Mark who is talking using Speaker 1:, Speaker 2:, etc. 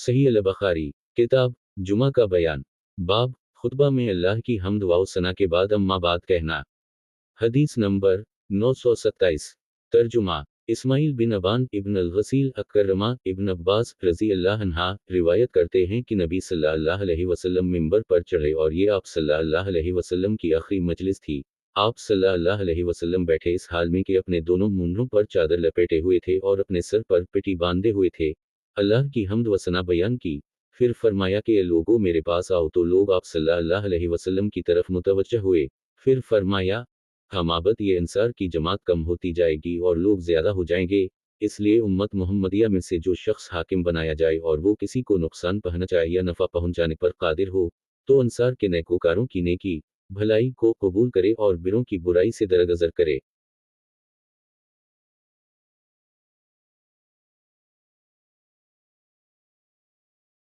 Speaker 1: सही अल-बुखारी किताब जुमा का बयान बाब खुतबा में अल्लाह की हम्द व सना के बाद अम्मा बात कहना। हदीस नंबर 927। तर्जुमा इस्माइल बिन अबान इब्न अल-गसील अकरमा इब्न अब्बास रज़ी अल्लाह अन्हा रिवायत करते हैं कि नबी सल्लल्लाहु अलैहि वसल्लम मिंबर पर चढ़े और ये आप सल्लल्लाहु अलैहि वसल्लम की आखिरी मजलिस थी। आप सल्लल्लाहु अलैहि वसल्लम बैठे इस हाल में कि अपने दोनों मूंढों पर चादर लपेटे हुए थे और अपने सर पर पिटी बांधे हुए थे। अल्लाह की हम्द व सना बयान की। फिर फरमाया कि ए लोगों मेरे पास आओ, तो लोग आप सल्लल्लाहु अलैहि वसल्लम की तरफ मुतवज्जह हुए। फिर फरमाया हमाबत ये अंसार की जमात कम होती जाएगी और लोग ज्यादा हो जाएंगे, इसलिए उम्मत मोहम्मदिया में से जो शख्स हाकिम बनाया जाए और वो किसी को नुकसान पहुंचाए या नफा पहुंचाने पर कादिर हो, तो अंसार के नेकोकारों की नेकी भलाई को कबूल करे और बिरों की बुराई से दरगजर करे।